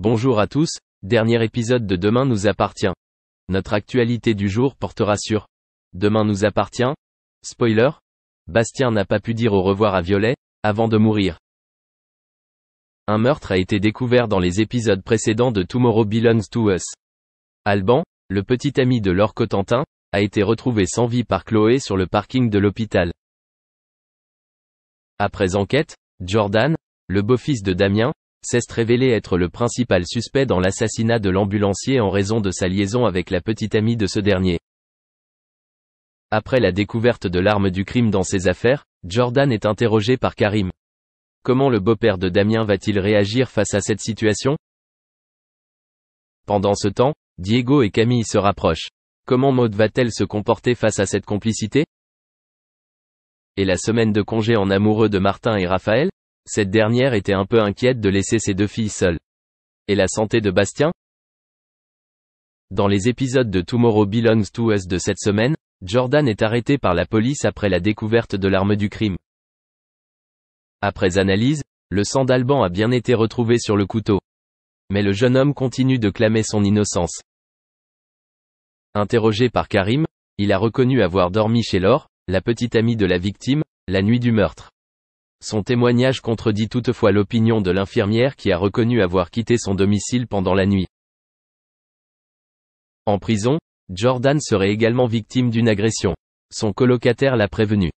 Bonjour à tous, dernier épisode de Demain nous appartient. Notre actualité du jour portera sur Demain nous appartient. Spoiler, Bastien n'a pas pu dire au revoir à Violet, avant de mourir. Un meurtre a été découvert dans les épisodes précédents de Tomorrow Belongs to Us. Alban, le petit ami de Laure Cotentin, a été retrouvé sans vie par Chloé sur le parking de l'hôpital. Après enquête, Jordan, le beau-fils de Damien, s'est révélé être le principal suspect dans l'assassinat de l'ambulancier en raison de sa liaison avec la petite amie de ce dernier. Après la découverte de l'arme du crime dans ses affaires, Jordan est interrogé par Karim. Comment le beau-père de Damien va-t-il réagir face à cette situation? Pendant ce temps, Diego et Camille se rapprochent. Comment Maud va-t-elle se comporter face à cette complicité? Et la semaine de congé en amoureux de Martin et Raphaël? Cette dernière était un peu inquiète de laisser ses deux filles seules. Et la santé de Bastien? Dans les épisodes de Tomorrow Belongs to Us de cette semaine, Jordan est arrêté par la police après la découverte de l'arme du crime. Après analyse, le sang d'Alban a bien été retrouvé sur le couteau. Mais le jeune homme continue de clamer son innocence. Interrogé par Karim, il a reconnu avoir dormi chez Laure, la petite amie de la victime, la nuit du meurtre. Son témoignage contredit toutefois l'opinion de l'infirmière qui a reconnu avoir quitté son domicile pendant la nuit. En prison, Jordan serait également victime d'une agression. Son colocataire l'a prévenu.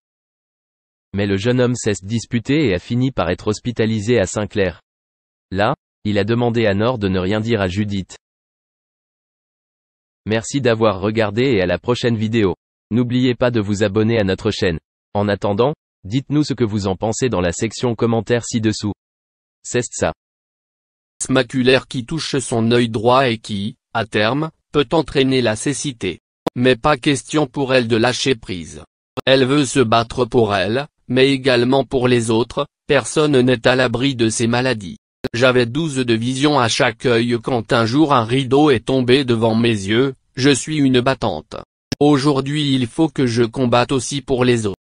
Mais le jeune homme s'est disputé et a fini par être hospitalisé à Saint-Clair. Là, il a demandé à Nord de ne rien dire à Judith. Merci d'avoir regardé et à la prochaine vidéo. N'oubliez pas de vous abonner à notre chaîne. En attendant, dites-nous ce que vous en pensez dans la section commentaires ci-dessous. C'est ça. Maculaire qui touche son œil droit et qui, à terme, peut entraîner la cécité. Mais pas question pour elle de lâcher prise. Elle veut se battre pour elle, mais également pour les autres, personne n'est à l'abri de ces maladies. J'avais 12 de vision à chaque œil quand un jour un rideau est tombé devant mes yeux, je suis une battante. Aujourd'hui il faut que je combatte aussi pour les autres.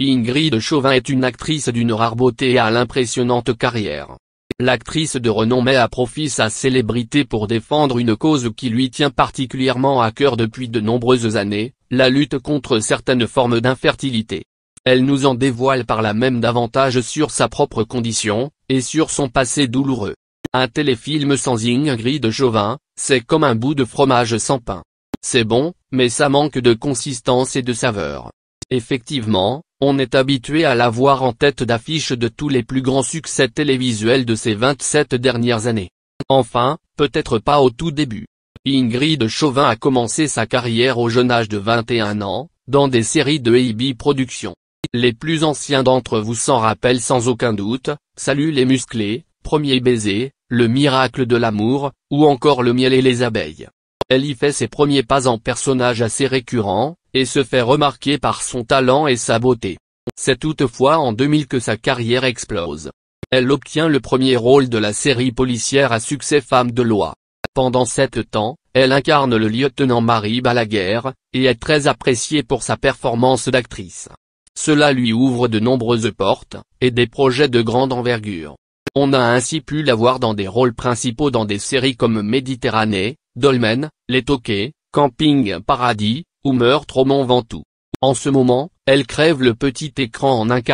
Ingrid Chauvin est une actrice d'une rare beauté et à l'impressionnante carrière. L'actrice de renom met à profit sa célébrité pour défendre une cause qui lui tient particulièrement à cœur depuis de nombreuses années, la lutte contre certaines formes d'infertilité. Elle nous en dévoile par là même davantage sur sa propre condition, et sur son passé douloureux. Un téléfilm sans Ingrid Chauvin, c'est comme un bout de fromage sans pain. C'est bon, mais ça manque de consistance et de saveur. Effectivement, on est habitué à la voir en tête d'affiche de tous les plus grands succès télévisuels de ces 27 dernières années. Enfin, peut-être pas au tout début. Ingrid Chauvin a commencé sa carrière au jeune âge de 21 ans, dans des séries de AB Productions. Les plus anciens d'entre vous s'en rappellent sans aucun doute, Salut les musclés, Premier baiser, Le miracle de l'amour, ou encore Le miel et les abeilles. Elle y fait ses premiers pas en personnage assez récurrent, et se fait remarquer par son talent et sa beauté. C'est toutefois en 2000 que sa carrière explose. Elle obtient le premier rôle de la série policière à succès Femme de loi. Pendant 7 ans, elle incarne le lieutenant Marie Balaguer, et est très appréciée pour sa performance d'actrice. Cela lui ouvre de nombreuses portes, et des projets de grande envergure. On a ainsi pu la voir dans des rôles principaux dans des séries comme Méditerranée, Dolmen, Les Toqués, Camping Paradis, ou Meurtre au Mont Ventoux. En ce moment, elle crève le petit écran en incarnant